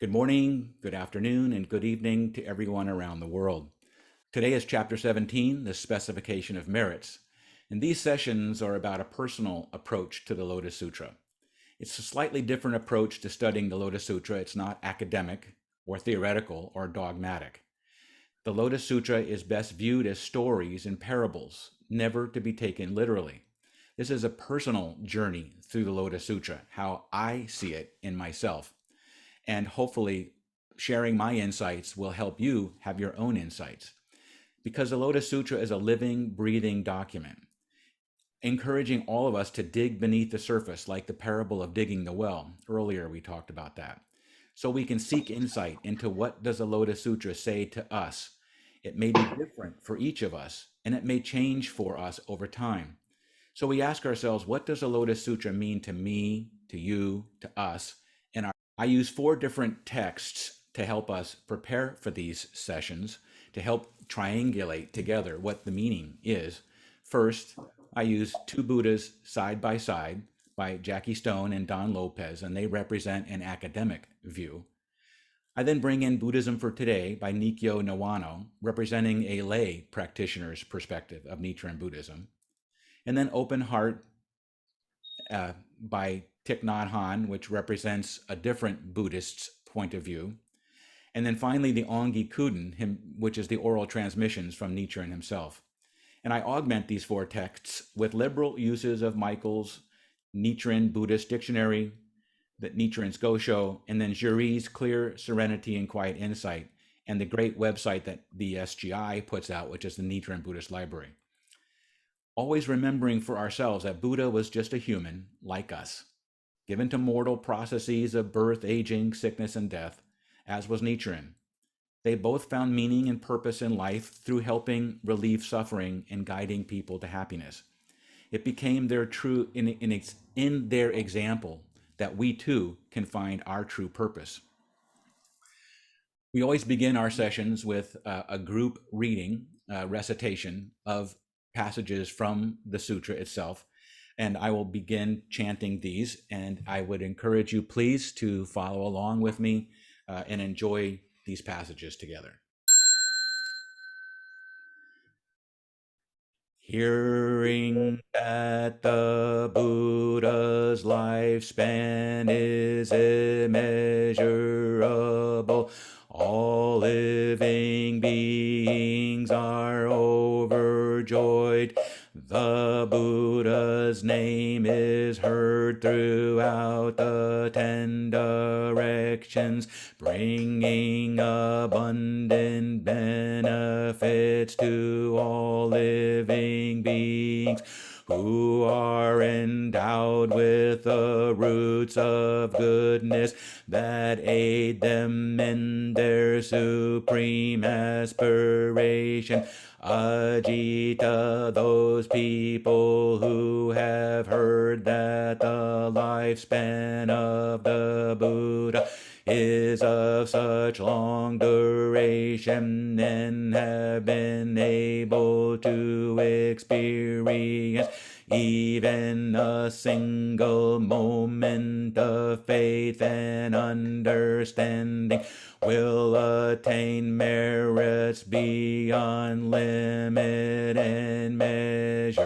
Good morning, good afternoon, and good evening to everyone around the world. Today is Chapter 17, the Specification of Merits, and these sessions are about a personal approach to the Lotus Sutra. It's a slightly different approach to studying the Lotus Sutra. It's not academic or theoretical or dogmatic. The Lotus Sutra is best viewed as stories and parables, never to be taken literally. This is a personal journey through the Lotus Sutra, how I see it in myself. And hopefully, sharing my insights will help you have your own insights. Because the Lotus Sutra is a living, breathing document, encouraging all of us to dig beneath the surface, like the parable of digging the well. Earlier, we talked about that. So we can seek insight into what does the Lotus Sutra say to us. It may be different for each of us, and it may change for us over time. So we ask ourselves, what does the Lotus Sutra mean to me, to you, to us? I use 4 different texts to help us prepare for these sessions, to help triangulate together what the meaning is. First, I use 2 Buddhas side by side by Jackie Stone and Don Lopez, and they represent an academic view. I then bring in Buddhism for Today by Nikkyo Niwano, representing a lay practitioner's perspective of Nichiren Buddhism. And then Open Heart by Thich Nhat Hanh, which represents a different Buddhist's point of view. And then finally, the Ongi Kuden, which is the oral transmissions from Nichiren himself. And I augment these 4 texts with liberal uses of Michael's Nichiren Buddhist Dictionary, the Nichiren's Gosho, and then Juri's Clear Serenity and Quiet Insight, and the great website that the SGI puts out, which is the Nichiren Buddhist Library. Always remembering for ourselves that Buddha was just a human like us, given to mortal processes of birth, aging, sickness, and death, as was Nichiren. They both found meaning and purpose in life through helping relieve suffering and guiding people to happiness. It became their true in their example that we too can find our true purpose. We always begin our sessions with a group reading, recitation of passages from the sutra itself. And I will begin chanting these, and I would encourage you please to follow along with me and enjoy these passages together. Hearing that the Buddha's lifespan is immeasurable, all living beings are overjoyed. The Buddha's name is heard throughout the 10 directions, bringing abundant benefits to all living beings who are endowed with the roots of goodness that aid them in their supreme aspiration. Ajita, those people who have heard that the lifespan of the Buddha is of such long duration and have been able to experience even a single moment of faith and understanding will attain merits beyond limit and measure.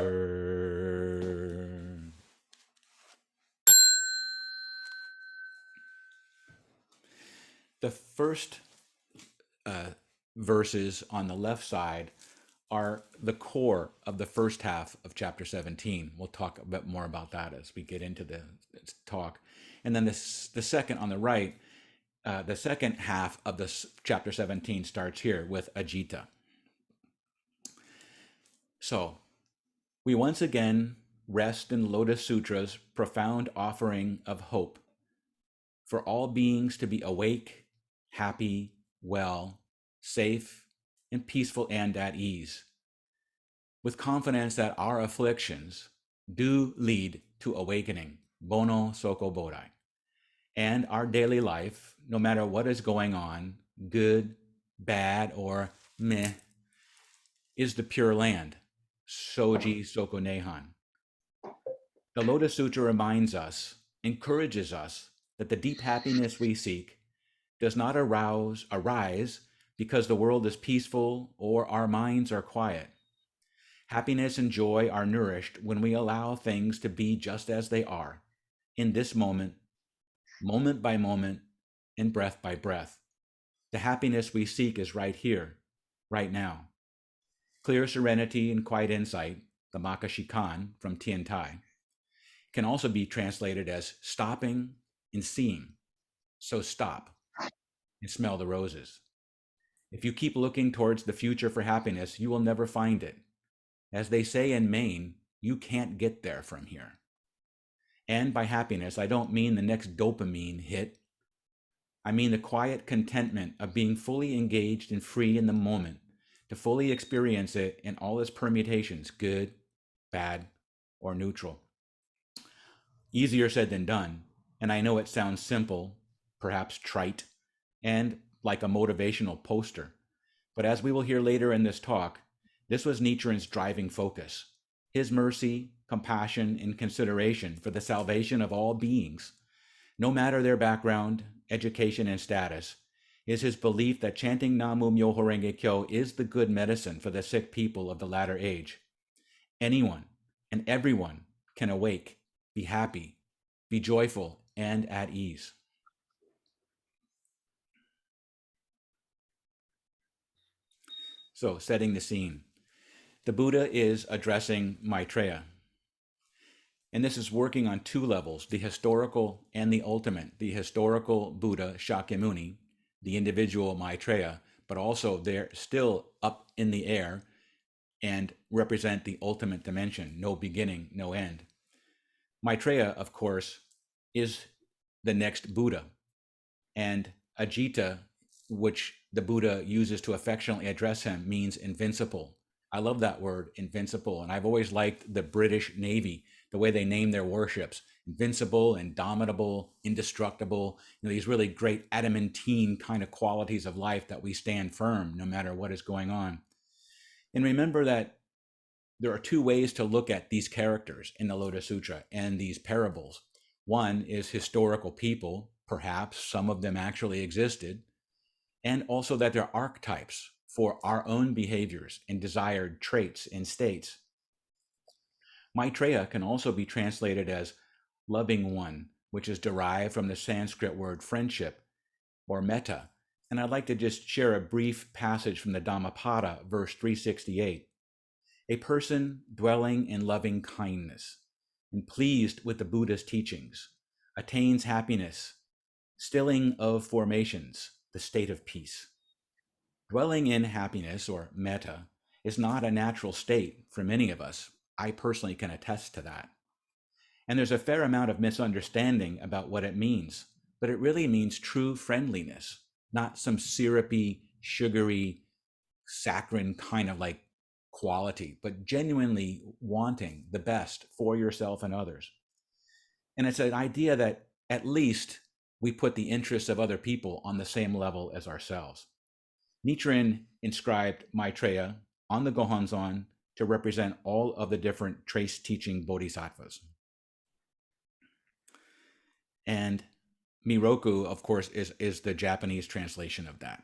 The first verses on the left side are the core of the first half of chapter 17. We'll talk a bit more about that as we get into the talk. And then the second on the right, the second half of this chapter 17 starts here with Ajita. So we once again rest in Lotus Sutra's profound offering of hope for all beings to be awake, happy, well, safe, and peaceful and at ease, with confidence that our afflictions do lead to awakening, Bono Soko Bodai, and our daily life, no matter what is going on, good, bad, or meh, is the Pure Land, Shoji Soko Nehan. The Lotus Sutra reminds us, encourages us, that the deep happiness we seek does not arise because the world is peaceful or our minds are quiet. Happiness and joy are nourished when we allow things to be just as they are, in this moment, moment by moment, and breath by breath. The happiness we seek is right here, right now. Clear serenity and quiet insight, the Makashikan from Tiantai, can also be translated as stopping and seeing. So stop and smell the roses. If you keep looking towards the future for happiness, you will never find it. As they say in Maine, you can't get there from here. And by happiness, I don't mean the next dopamine hit. I mean the quiet contentment of being fully engaged and free in the moment, to fully experience it in all its permutations, good, bad, or neutral. Easier said than done, and I know it sounds simple, perhaps trite, and like a motivational poster. But as we will hear later in this talk, this was Nichiren's driving focus. His mercy, compassion, and consideration for the salvation of all beings, no matter their background, education, and status, is his belief that chanting Namu Myoho Renge Kyo is the good medicine for the sick people of the latter age. Anyone and everyone can awake, be happy, be joyful, and at ease. So, setting the scene. The Buddha is addressing Maitreya. And this is working on two levels, the historical and the ultimate. The historical Buddha, Shakyamuni, the individual Maitreya, but also they're still up in the air and represent the ultimate dimension, no beginning, no end. Maitreya, of course, is the next Buddha. And Ajita, which the Buddha uses to affectionately address him, means invincible. I love that word, invincible. And I've always liked the British Navy, the way they name their warships. Invincible, indomitable, indestructible, these really great adamantine kind of qualities of life that we stand firm no matter what is going on. And remember that there are two ways to look at these characters in the Lotus Sutra and these parables. One is historical people, perhaps some of them actually existed, and also that they're archetypes for our own behaviors and desired traits and states. Maitreya can also be translated as loving one, which is derived from the Sanskrit word friendship or metta. And I'd like to just share a brief passage from the Dhammapada, verse 368. A person dwelling in loving kindness and pleased with the Buddha's teachings attains happiness, stilling of formations, the state of peace. Dwelling in happiness, or metta, is not a natural state for many of us. I personally can attest to that. And there's a fair amount of misunderstanding about what it means, but it really means true friendliness, not some syrupy, sugary, saccharine kind of like quality, but genuinely wanting the best for yourself and others. And it's an idea that at least we put the interests of other people on the same level as ourselves. Nichiren inscribed Maitreya on the Gohonzon to represent all of the different trace teaching bodhisattvas. And Miroku, of course, is the Japanese translation of that.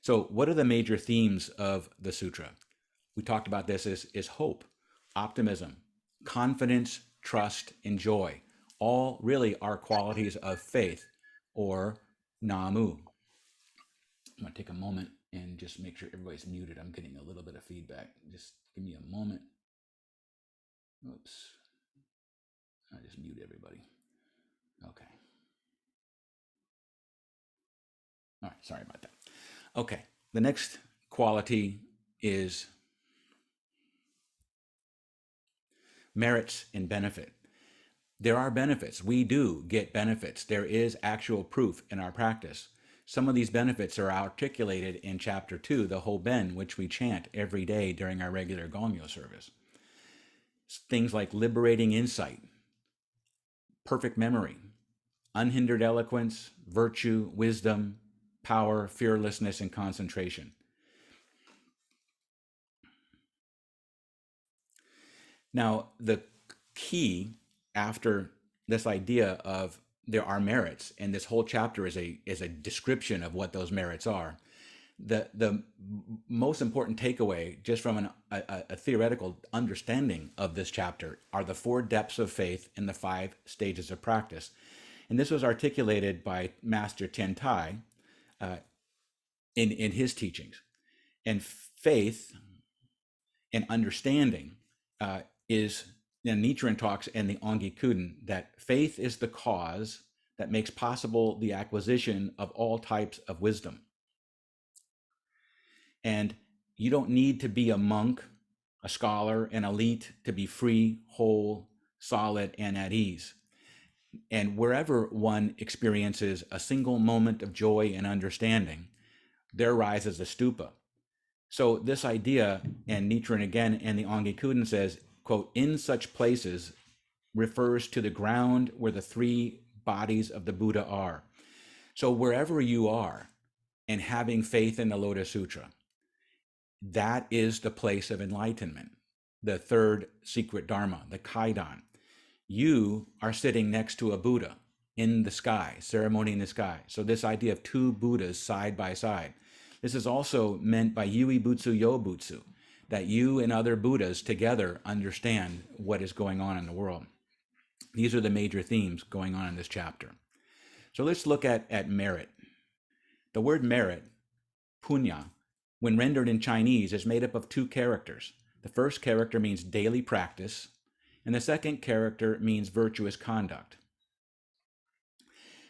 So what are the major themes of the sutra? We talked about this is hope, optimism, confidence, trust, and joy. All really are qualities of faith, or Namu. I'm going to take a moment and just make sure everybody's muted. I'm getting a little bit of feedback. Just give me a moment. Oops. I just mute everybody. Okay. All right, sorry about that. Okay, the next quality is merits and benefit. There are benefits. We do get benefits. There is actual proof in our practice. Some of these benefits are articulated in Chapter 2, the Hoben, which we chant every day during our regular Gongyo service. Things like liberating insight, perfect memory, unhindered eloquence, virtue, wisdom, power, fearlessness, and concentration. Now, the key after this idea of there are merits, and this whole chapter is a description of what those merits are. The most important takeaway, just from a theoretical understanding of this chapter, are the four depths of faith and the five stages of practice. And this was articulated by Master Tian Tai in his teachings. And faith and understanding is, and Nichiren talks in the Ongi Kuden, that faith is the cause that makes possible the acquisition of all types of wisdom. And you don't need to be a monk, a scholar, an elite to be free, whole, solid, and at ease. And wherever one experiences a single moment of joy and understanding, there rises a stupa. So this idea, and Nichiren again in the Ongi Kuden says, quote, in such places refers to the ground where the three bodies of the Buddha are. So wherever you are and having faith in the Lotus Sutra, that is the place of enlightenment, the third secret dharma, the kaidan. You are sitting next to a Buddha in the sky, ceremony in the sky. So this idea of two Buddhas side by side. This is also meant by Yui Butsu Yo Butsu, that you and other Buddhas together understand what is going on in the world. These are the major themes going on in this chapter. So let's look at merit. The word merit, punya, when rendered in Chinese, is made up of two characters. The first character means daily practice, and the second character means virtuous conduct.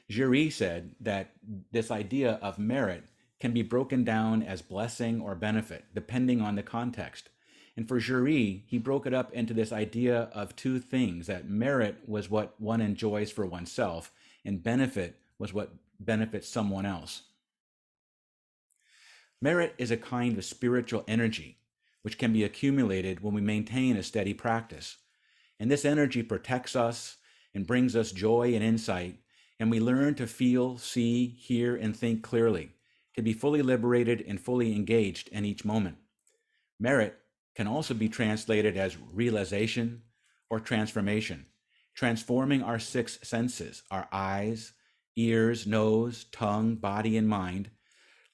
Jiri said that this idea of merit can be broken down as blessing or benefit, depending on the context. And for Jiri, he broke it up into this idea of two things, that merit was what one enjoys for oneself, and benefit was what benefits someone else. Merit is a kind of spiritual energy which can be accumulated when we maintain a steady practice. And this energy protects us and brings us joy and insight, and we learn to feel, see, hear, and think clearly, to be fully liberated and fully engaged in each moment. Merit can also be translated as realization or transformation, transforming our six senses, our eyes, ears, nose, tongue, body, and mind,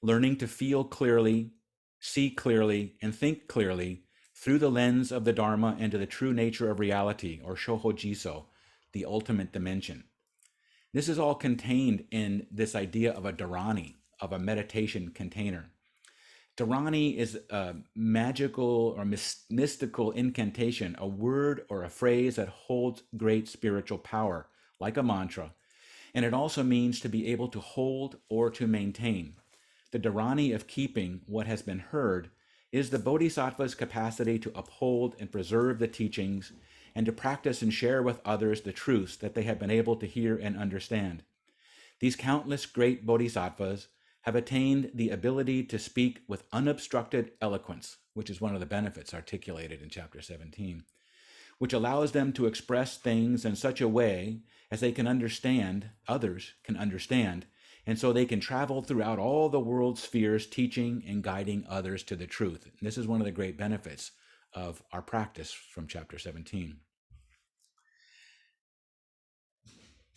learning to feel clearly, see clearly, and think clearly through the lens of the Dharma into the true nature of reality, or Shohojiso, the ultimate dimension. This is all contained in this idea of a dharani, of a meditation container. Dharani is a magical or mystical incantation, a word or a phrase that holds great spiritual power, like a mantra, and it also means to be able to hold or to maintain. The dharani of keeping what has been heard is the bodhisattva's capacity to uphold and preserve the teachings and to practice and share with others the truths that they have been able to hear and understand. These countless great bodhisattvas have attained the ability to speak with unobstructed eloquence, which is one of the benefits articulated in chapter 17, which allows them to express things in such a way as they can understand, others can understand, and so they can travel throughout all the world's spheres, teaching and guiding others to the truth. And this is one of the great benefits of our practice from chapter 17.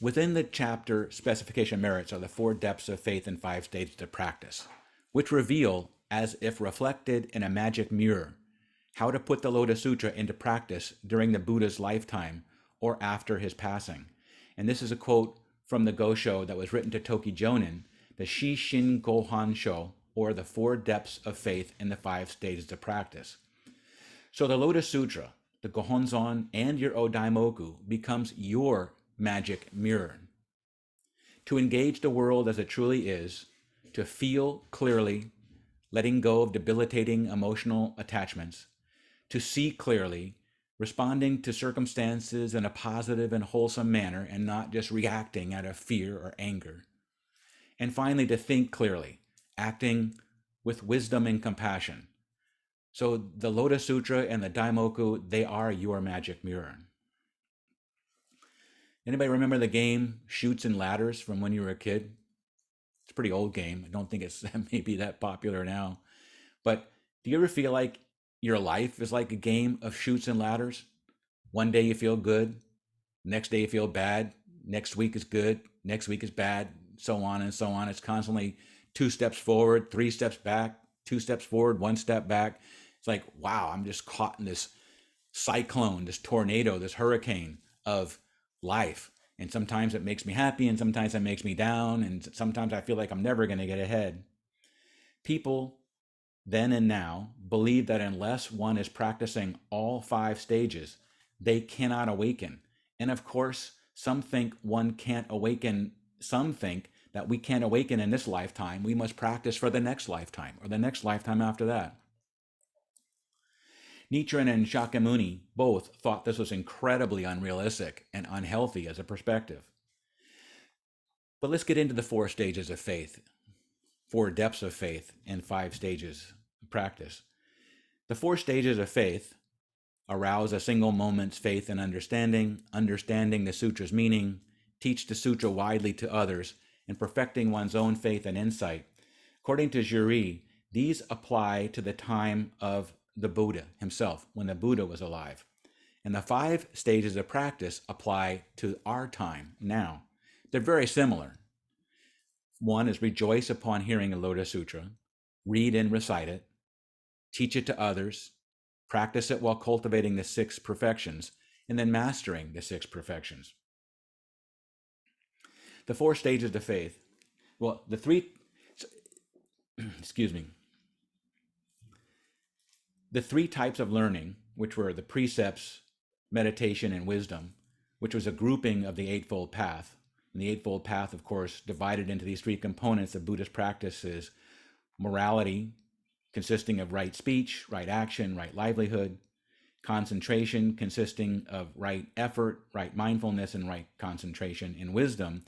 Within the chapter, Specification merits are the four depths of faith and five stages of practice, which reveal, as if reflected in a magic mirror, how to put the Lotus Sutra into practice during the Buddha's lifetime or after his passing. And this is a quote from the Gosho that was written to Toki Jonin, the Shishin Gohan Sho, or the four depths of faith in the five stages of practice. So the Lotus Sutra, the Gohonzon, and your Odaimoku becomes your magic mirror. To engage the world as it truly is, to feel clearly, letting go of debilitating emotional attachments, to see clearly, responding to circumstances in a positive and wholesome manner and not just reacting out of fear or anger. And finally, to think clearly, acting with wisdom and compassion. So the Lotus Sutra and the Daimoku, they are your magic mirror. Anybody remember the game Chutes and Ladders from when you were a kid? It's a pretty old game. I don't think it's maybe that popular now. But do you ever feel like your life is like a game of chutes and ladders? One day you feel good, next day you feel bad, next week is good, next week is bad, so on and so on. It's constantly 2 steps forward, 3 steps back, 2 steps forward, 1 step back. It's like, wow, I'm just caught in this cyclone, this tornado, this hurricane of life. And sometimes it makes me happy, and sometimes it makes me down, and sometimes I feel like I'm never going to get ahead. People then and now believe that unless one is practicing all 5 stages, they cannot awaken. And of course, some think one can't awaken. Some think that we can't awaken in this lifetime. We must practice for the next lifetime or the next lifetime after that. Nichiren and Shakyamuni both thought this was incredibly unrealistic and unhealthy as a perspective. But let's get into the 4 stages of faith, 4 depths of faith, and 5 stages of practice. The 4 stages of faith: arouse a single moment's faith and understanding, understanding the sutra's meaning, teach the sutra widely to others, and perfecting one's own faith and insight. According to Juri, these apply to the time of the Buddha himself, when the Buddha was alive. And the 5 stages of practice apply to our time now. They're very similar. 1 is rejoice upon hearing a Lotus Sutra, read and recite it, teach it to others, practice it while cultivating the 6 perfections, and then mastering the 6 perfections. The 4 stages of faith. Well, the 3, excuse me. The 3 types of learning, which were the precepts, meditation, and wisdom, which was a grouping of the Eightfold Path. And the Eightfold Path, of course, divided into these 3 components of Buddhist practices: morality, consisting of right speech, right action, right livelihood; concentration, consisting of right effort, right mindfulness, and right concentration; and wisdom,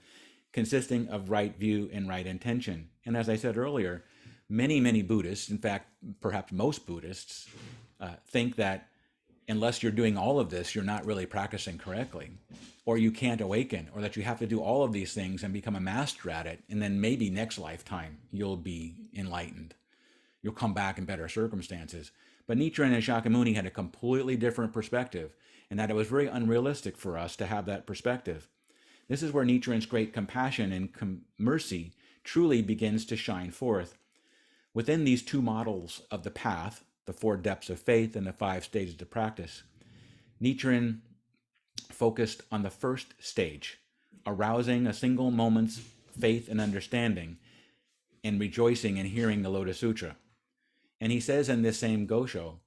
consisting of right view and right intention. And as I said earlier, many Buddhists, in fact, perhaps most Buddhists, think that unless you're doing all of this, you're not really practicing correctly, or you can't awaken, or that you have to do all of these things and become a master at it, and then maybe next lifetime you'll be enlightened. You'll come back in better circumstances. But Nichiren and Shakyamuni had a completely different perspective, and that it was very unrealistic for us to have that perspective. This is where Nichiren's great compassion and mercy truly begins to shine forth. Within these 2 models of the path, the 4 depths of faith and the 5 stages of practice, Nichiren focused on the first stage, arousing a single moment's faith and understanding, and rejoicing in hearing the Lotus Sutra. And he says in this same Gosho,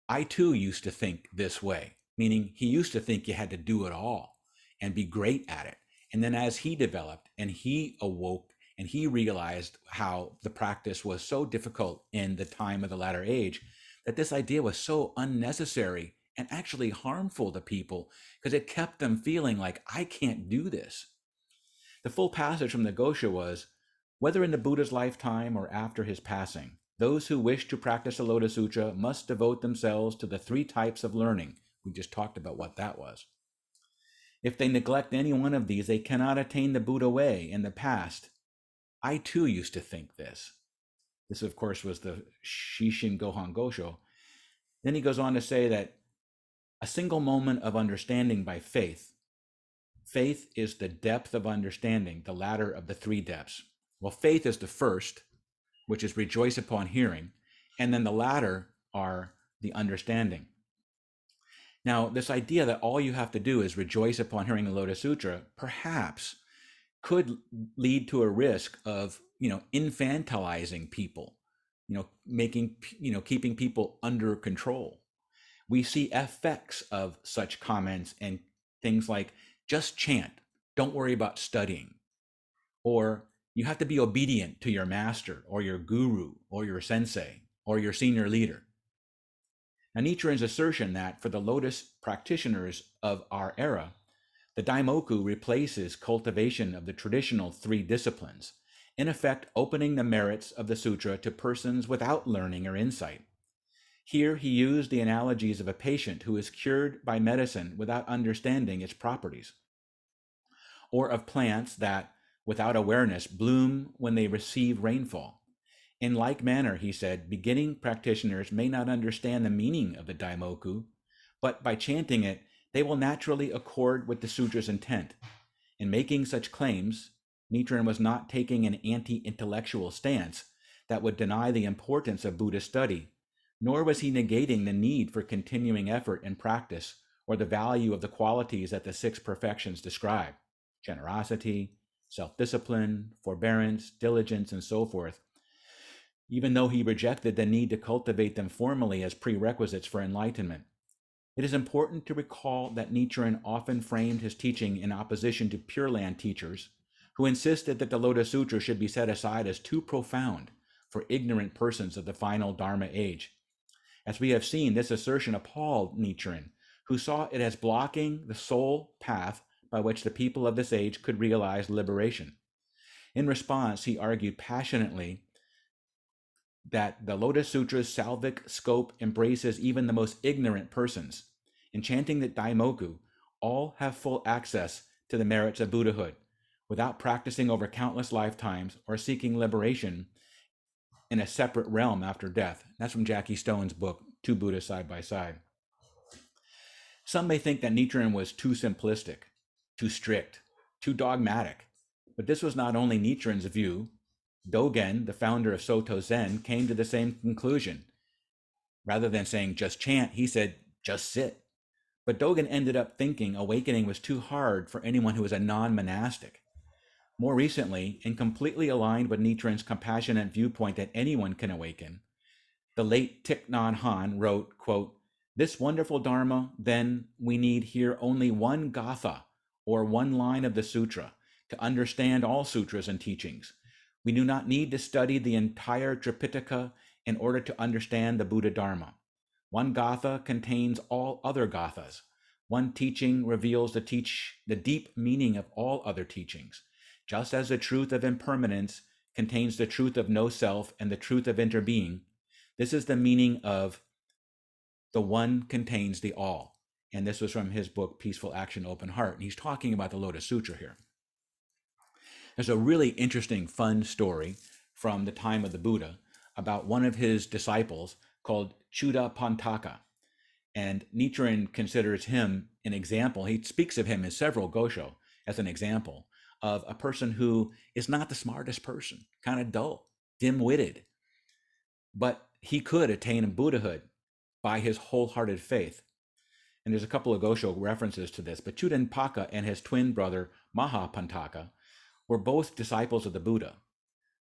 I too used to think this way, meaning he used to think you had to do it all and be great at it. And then as he developed and he awoke and he realized how the practice was so difficult in the time of the latter age, that this idea was so unnecessary and actually harmful to people, because it kept them feeling like, I can't do this. The full passage from the Gosho was, whether in the Buddha's lifetime or after his passing, those who wish to practice the Lotus Sutra must devote themselves to the 3 types of learning. We just talked about what that was. If they neglect any one of these, they cannot attain the Buddha way in the past. I too used to think this. This, of course, was the Shishin Gohan Gosho. Then he goes on to say that a single moment of understanding by faith. Faith is the depth of understanding, the latter of the 3 depths. Well, faith is the first, which is rejoice upon hearing, and then the latter are the understanding. Now, this idea that all you have to do is rejoice upon hearing the Lotus Sutra perhaps could lead to a risk of, infantilizing people, keeping people under control. We see effects of such comments and things like, just chant, don't worry about studying, or you have to be obedient to your master or your guru or your sensei or your senior leader. Now, Nichiren's assertion that for the Lotus practitioners of our era, the Daimoku replaces cultivation of the traditional 3 disciplines, in effect opening the merits of the sutra to persons without learning or insight. Here he used the analogies of a patient who is cured by medicine without understanding its properties, or of plants that, without awareness, bloom when they receive rainfall. In like manner, he said, beginning practitioners may not understand the meaning of the Daimoku, but by chanting it, they will naturally accord with the sutra's intent. In making such claims, Nichiren was not taking an anti-intellectual stance that would deny the importance of Buddhist study, nor was he negating the need for continuing effort and practice or the value of the qualities that the six perfections describe: generosity, self-discipline, forbearance, diligence, and so forth, even though he rejected the need to cultivate them formally as prerequisites for enlightenment. It is important to recall that Nichiren often framed his teaching in opposition to Pure Land teachers who insisted that the Lotus Sutra should be set aside as too profound for ignorant persons of the final Dharma age. As we have seen, this assertion appalled Nichiren, who saw it as blocking the sole path by which the people of this age could realize liberation. In response, he argued passionately that the Lotus Sutra's salvic scope embraces even the most ignorant persons, enchanting that Daimoku all have full access to the merits of Buddhahood without practicing over countless lifetimes or seeking liberation in a separate realm after death. That's from Jackie Stone's book, Two Buddhas Side by Side. Some may think that Nichiren was too simplistic, too strict, too dogmatic, but this was not only Nichiren's view. Dogen, the founder of Soto Zen, came to the same conclusion. Rather than saying just chant, he said just sit. But Dogen ended up thinking awakening was too hard for anyone who was a non-monastic. More recently, and completely aligned with Nichiren's compassionate viewpoint that anyone can awaken, the late Thich Nhat Hanh wrote, quote, "This wonderful Dharma, then, we need here only one gatha, or one line of the sutra, to understand all sutras and teachings. We do not need to study the entire Tripitaka in order to understand the Buddha Dharma. One gatha contains all other gathas. One teaching reveals the deep meaning of all other teachings. Just as the truth of impermanence contains the truth of no self and the truth of interbeing, this is the meaning of the one contains the all." And this was from his book, Peaceful Action, Open Heart. And he's talking about the Lotus Sutra here. There's a really interesting, fun story from the time of the Buddha about one of his disciples called Chuddapantaka. And Nichiren considers him an example. He speaks of him in several gosho as an example of a person who is not the smartest person, kind of dull, dim-witted, but he could attain Buddhahood by his wholehearted faith. And there's a couple of gosho references to this, but Chuddapantaka and his twin brother Mahapantaka were both disciples of the Buddha.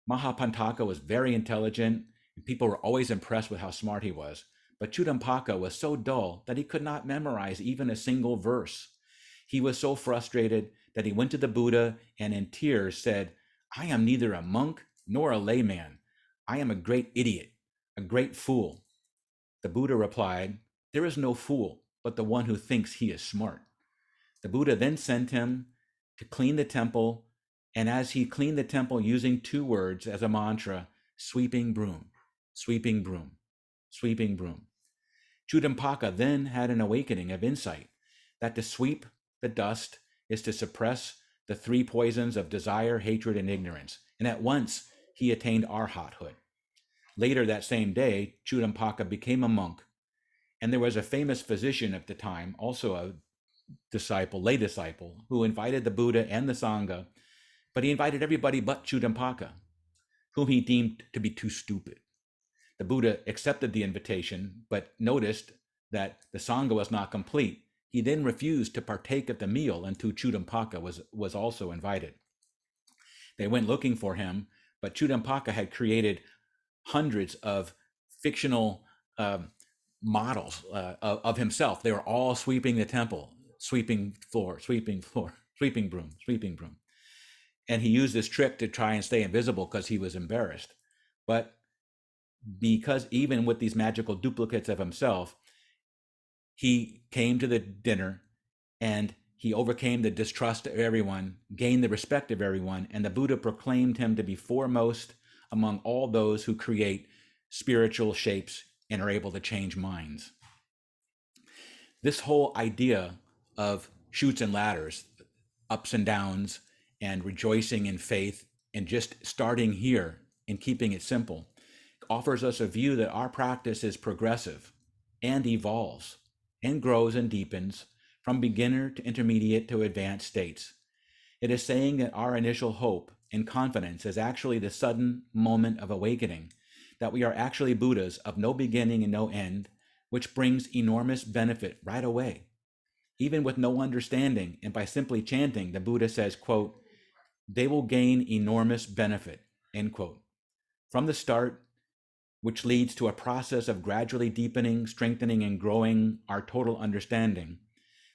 Mahapantaka was very intelligent, and people were always impressed with how smart he was. But Chuddapantaka was so dull that he could not memorize even a single verse. He was so frustrated that he went to the Buddha and in tears said, "I am neither a monk nor a layman. I am a great idiot, a great fool." The Buddha replied, "There is no fool but the one who thinks he is smart." The Buddha then sent him to clean the temple, and as he cleaned the temple using two words as a mantra, sweeping broom, sweeping broom, sweeping broom. Chuddapantaka then had an awakening of insight that to sweep the dust is to suppress the three poisons of desire, hatred, and ignorance. And at once he attained arhathood. Later that same day, Chuddapantaka became a monk. And there was a famous physician at the time, also a disciple, lay disciple, who invited the Buddha and the Sangha, but he invited everybody but Chuddapantaka, whom he deemed to be too stupid. The Buddha accepted the invitation, but noticed that the Sangha was not complete. He then refused to partake of the meal until Chuddapantaka was also invited. They went looking for him, but Chuddapantaka had created hundreds of fictional models of himself. They were all sweeping the temple, sweeping floor, sweeping floor, sweeping broom, sweeping broom. And he used this trick to try and stay invisible because he was embarrassed. But because even with these magical duplicates of himself, he came to the dinner and he overcame the distrust of everyone, gained the respect of everyone, and the Buddha proclaimed him to be foremost among all those who create spiritual shapes and are able to change minds. This whole idea of chutes and ladders, ups and downs, and rejoicing in faith, and just starting here and keeping it simple, offers us a view that our practice is progressive and evolves and grows and deepens from beginner to intermediate to advanced states. It is saying that our initial hope and confidence is actually the sudden moment of awakening, that we are actually Buddhas of no beginning and no end, which brings enormous benefit right away. Even with no understanding and by simply chanting, the Buddha says, quote, they will gain enormous benefit, end quote. From the start, which leads to a process of gradually deepening, strengthening, and growing our total understanding.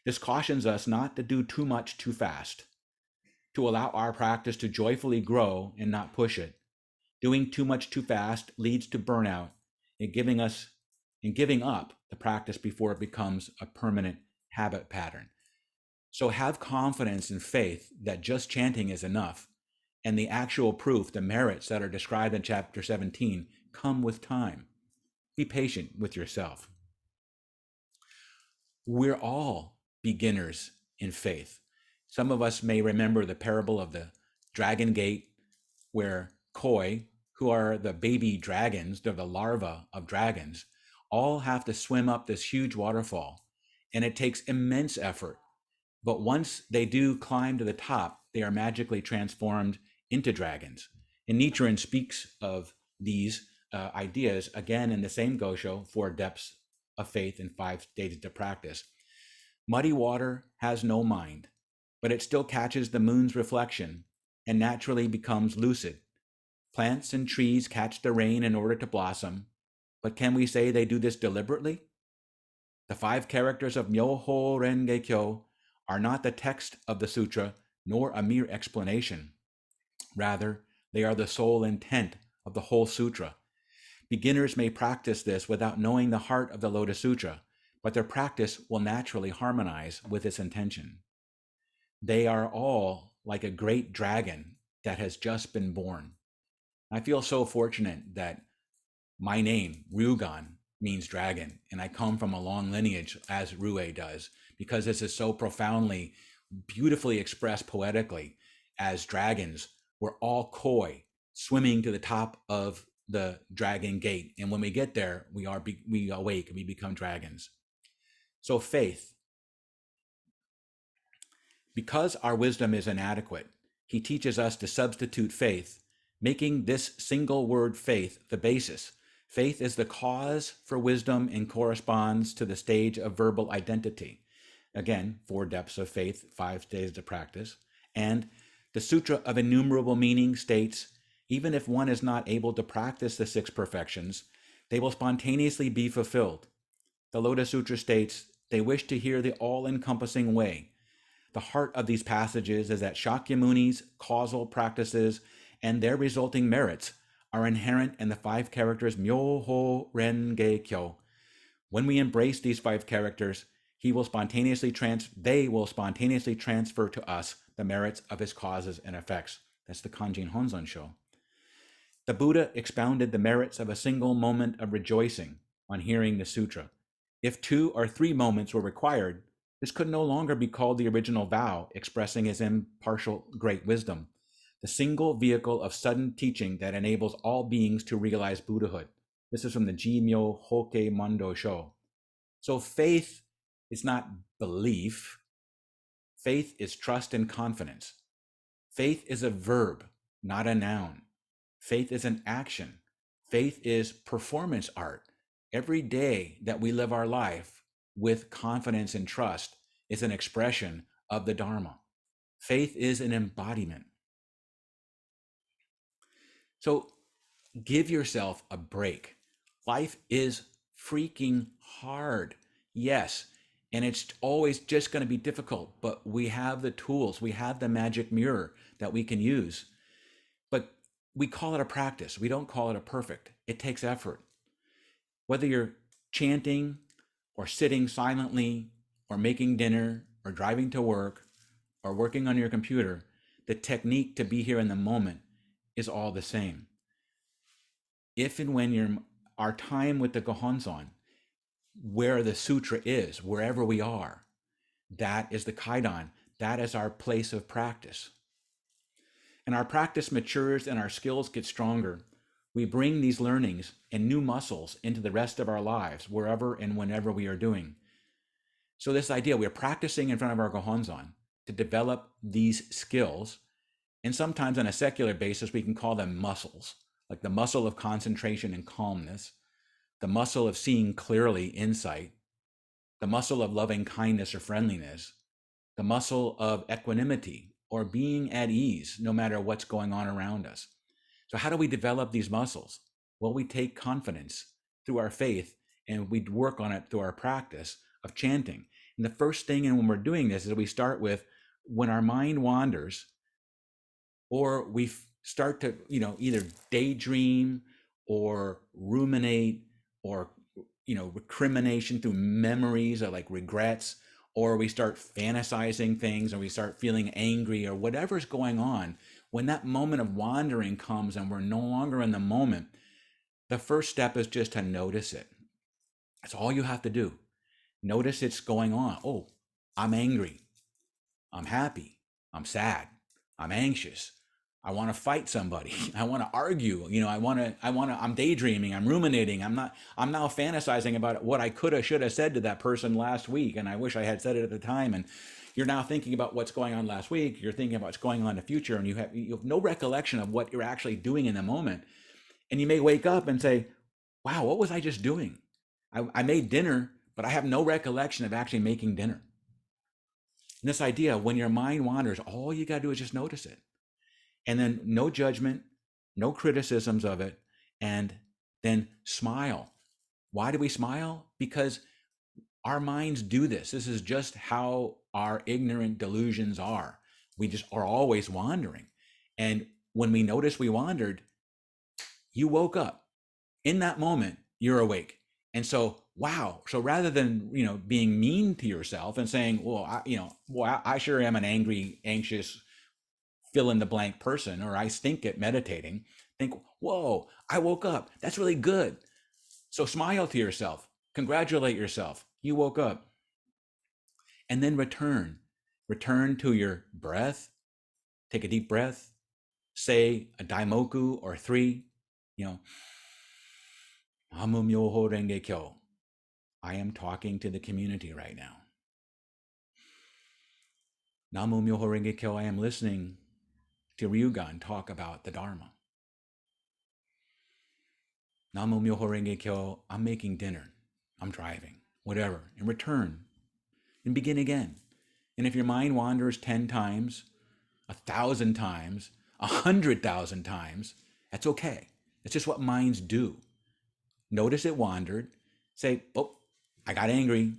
This cautions us not to do too much too fast, to allow our practice to joyfully grow and not push it. Doing too much too fast leads to burnout and giving up the practice before it becomes a permanent habit pattern. So have confidence and faith that just chanting is enough, and the actual proof, the merits that are described in chapter 17, come with time. Be patient with yourself. We're all beginners in faith. Some of us may remember the parable of the dragon gate, where koi, who are the baby dragons, they're the larvae of dragons, all have to swim up this huge waterfall. And it takes immense effort. But once they do climb to the top, they are magically transformed into dragons. And Nichiren speaks of these ideas again in the same Gosho, 4 depths of faith and 5 stages to practice. Muddy water has no mind, but it still catches the moon's reflection and naturally becomes lucid. Plants and trees catch the rain in order to blossom, but can we say they do this deliberately? The 5 characters of Myoho Renge Kyo are not the text of the sutra, nor a mere explanation. Rather, they are the sole intent of the whole sutra. Beginners may practice this without knowing the heart of the Lotus Sutra, but their practice will naturally harmonize with its intention. They are all like a great dragon that has just been born. I feel so fortunate that my name, Ryugan, means dragon, and I come from a long lineage, as Rue does, because this is so profoundly, beautifully expressed poetically as dragons. We're all koi, swimming to the top of the dragon gate, and when we get there, we awake and we become dragons. So faith. Because our wisdom is inadequate, he teaches us to substitute faith, making this single word faith the basis. Faith is the cause for wisdom and corresponds to the stage of verbal identity. Again, 4 depths of faith, 5 stages of practice. And the Sutra of Innumerable Meaning states, even if one is not able to practice the 6 perfections, they will spontaneously be fulfilled. The Lotus Sutra states, they wish to hear the all-encompassing way. The heart of these passages is that Shakyamuni's causal practices and their resulting merits are inherent in the 5 characters Myoho Renge Kyo. When we embrace these 5 characters, they will spontaneously transfer to us the merits of his causes and effects. That's the Kanjin Honzon show. The Buddha expounded the merits of a single moment of rejoicing on hearing the sutra. If 2 or 3 moments were required, this could no longer be called the original vow expressing his impartial great wisdom, the single vehicle of sudden teaching that enables all beings to realize Buddhahood. This is from the Jimyo Hokke Mondo show. So faith is not belief. Faith is trust and confidence. Faith is a verb, not a noun. Faith is an action. Faith is performance art. Every day that we live our life with confidence and trust is an expression of the Dharma. Faith is an embodiment. So give yourself a break. Life is freaking hard. Yes, and it's always just going to be difficult, but we have the tools. We have the magic mirror that we can use. But we call it a practice. We don't call it a perfect. It takes effort. Whether you're chanting or sitting silently or making dinner or driving to work or working on your computer, the technique to be here in the moment is all the same. If and when our time with the Gohonzon, where the sutra is, wherever we are, that is the Kaidan. That is our place of practice. And our practice matures and our skills get stronger. We bring these learnings and new muscles into the rest of our lives, wherever and whenever we are doing. So this idea, we're practicing in front of our Gohonzon to develop these skills. And sometimes on a secular basis, we can call them muscles, like the muscle of concentration and calmness, the muscle of seeing clearly, insight, the muscle of loving kindness or friendliness, the muscle of equanimity or being at ease no matter what's going on around us. So how do we develop these muscles? Well, we take confidence through our faith and we work on it through our practice of chanting. And the first thing, and when we're doing this, is we start with when our mind wanders, or we start to, either daydream or ruminate or, recrimination through memories or like regrets, or we start fantasizing things, or we start feeling angry, or whatever's going on. When that moment of wandering comes and we're no longer in the moment, the first step is just to notice it. That's all you have to do. Notice it's going on. Oh, I'm angry. I'm happy. I'm sad. I'm anxious. I want to fight somebody. I want to argue. I'm daydreaming. I'm ruminating. I'm now fantasizing about what I could have, should have said to that person last week. And I wish I had said it at the time. And you're now thinking about what's going on last week. You're thinking about what's going on in the future. And you have no recollection of what you're actually doing in the moment. And you may wake up and say, wow, what was I just doing? I made dinner, but I have no recollection of actually making dinner. And this idea, when your mind wanders, all you got to do is just notice it. And then no judgment, no criticisms of it, and then smile. Why do we smile? Because our minds do this. This is just how our ignorant delusions are. We just are always wandering. And when we notice we wandered, you woke up. In that moment, you're awake. And so, wow. So rather than, being mean to yourself and saying, well, I sure am an angry, anxious, fill in the blank person, or I stink at meditating, think, whoa, I woke up. That's really good. So smile to yourself, congratulate yourself. You woke up. And then return to your breath. Take a deep breath, say a daimoku or 3, Namu Myoho Renge Kyo. I am talking to the community right now. Namu Myoho Renge Kyo. I am listening to Ryugan talk about the Dharma. Namu Myoho Renge Kyo. I'm making dinner. I'm driving. Whatever. And return. And begin again. And if your mind wanders 10 times, 1,000 times, 100,000 times, that's okay. It's just what minds do. Notice it wandered. Say, oh, I got angry.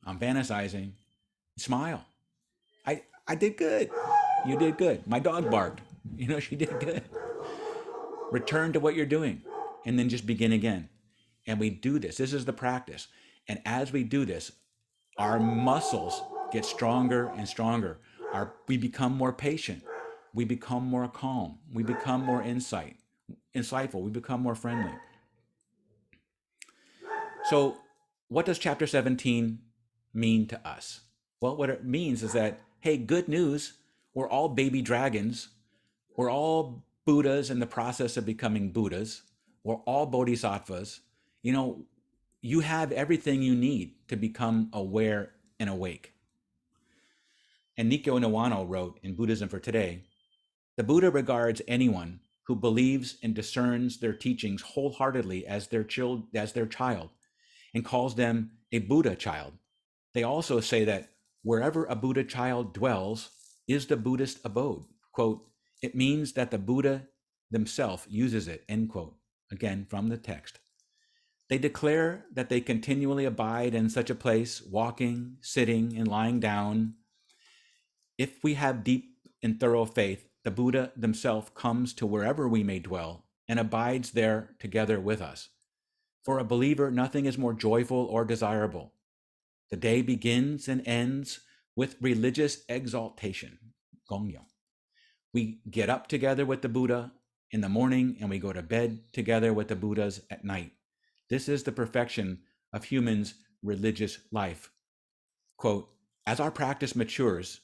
I'm fantasizing. Smile. I did good. You did good. My dog barked. She did good. Return to what you're doing and then just begin again. And we do this. This is the practice. And as we do this, our muscles get stronger and stronger. We become more patient. We become more calm. We become more insightful. We become more friendly. So what does chapter 17 mean to us? Well, what it means is that, hey, good news, we're all baby dragons. We're all Buddhas in the process of becoming Buddhas. We're all bodhisattvas. You have everything you need to become aware and awake. And Nikkyo Niwano wrote in Buddhism for Today, the Buddha regards anyone who believes and discerns their teachings wholeheartedly as their child, and calls them a Buddha child. They also say that wherever a Buddha child dwells is the Buddhist abode. Quote, it means that the Buddha themselves uses it, end quote. Again, from the text. They declare that they continually abide in such a place, walking, sitting, and lying down. If we have deep and thorough faith, the Buddha themselves comes to wherever we may dwell and abides there together with us. For a believer, nothing is more joyful or desirable. The day begins and ends with religious exaltation, gongyo. We get up together with the Buddha in the morning and we go to bed together with the Buddhas at night. This is the perfection of humans' religious life. Quote, as our practice matures,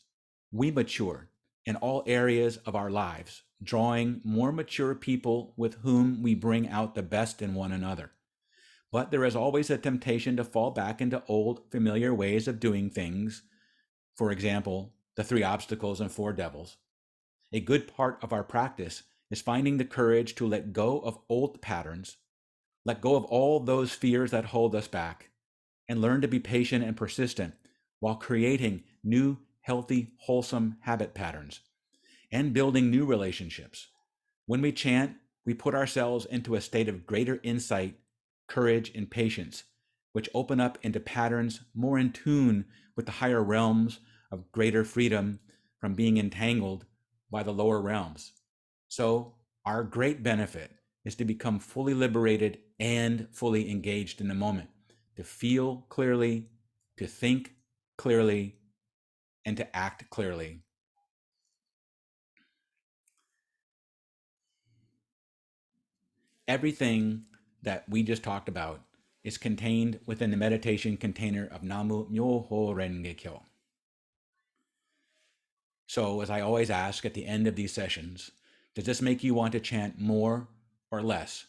we mature in all areas of our lives, drawing more mature people with whom we bring out the best in one another. But there is always a temptation to fall back into old, familiar ways of doing things. For example, the 3 obstacles and 4 devils. A good part of our practice is finding the courage to let go of old patterns, let go of all those fears that hold us back, and learn to be patient and persistent while creating new, healthy, wholesome habit patterns and building new relationships. When we chant, we put ourselves into a state of greater insight, courage, and patience, which open up into patterns more in tune with the higher realms of greater freedom from being entangled by the lower realms. So, our great benefit is to become fully liberated and fully engaged in the moment, to feel clearly, to think clearly, and to act clearly. Everything that we just talked about is contained within the meditation container of Namu Myoho Renge Kyo. So, as I always ask at the end of these sessions, does this make you want to chant more or less?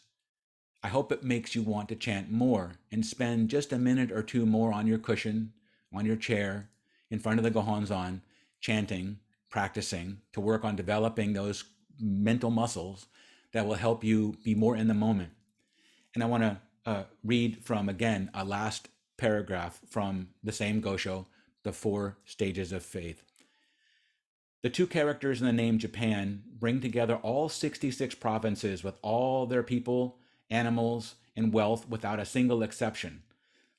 I hope it makes you want to chant more and spend just a minute or 2 more on your cushion, on your chair, in front of the Gohonzon, chanting, practicing to work on developing those mental muscles that will help you be more in the moment. And I want to read from, again, a last paragraph from the same Gosho, the 4 stages of faith. The 2 characters in the name Japan bring together all 66 provinces with all their people, animals, and wealth without a single exception.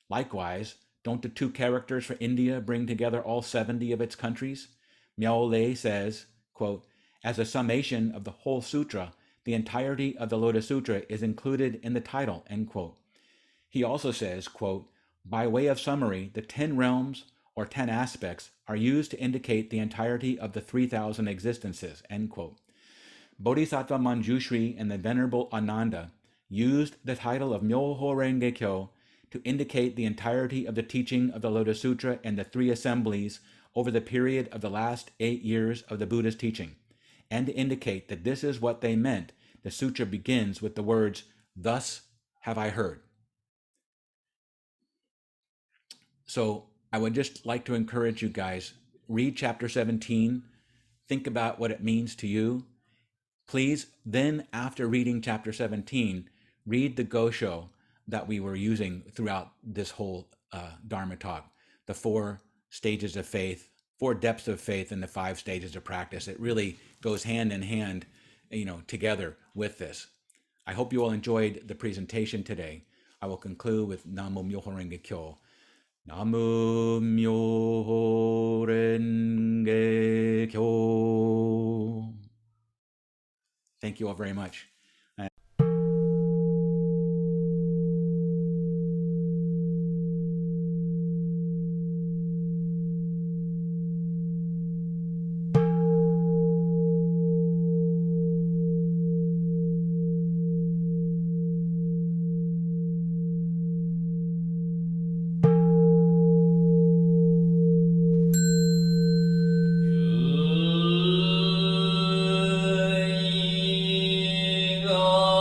Likewise, don't the 2 characters for India bring together all 70 of its countries? Miao Lei says, quote, as a summation of the whole sutra, the entirety of the Lotus Sutra is included in the title, end quote. He also says, quote, by way of summary, the 10 realms or 10 aspects are used to indicate the entirety of the 3,000 existences, end quote. Bodhisattva Manjushri and the Venerable Ananda used the title of Myoho Renge Kyo to indicate the entirety of the teaching of the Lotus Sutra and the 3 assemblies over the period of the last 8 years of the Buddha's teaching, and to indicate that this is what they meant. The sutra begins with the words, thus have I heard. So I would just like to encourage you guys, read chapter 17, think about what it means to you. Please, then after reading chapter 17, read the Gosho that we were using throughout this whole Dharma talk, the 4 stages of faith, 4 depths of faith, and the 5 stages of practice. It really goes hand in hand, together with this. I hope you all enjoyed the presentation today. I will conclude with Namu Myoho Renge Kyo. Namu Myoho Renge Kyo. Thank you all very much.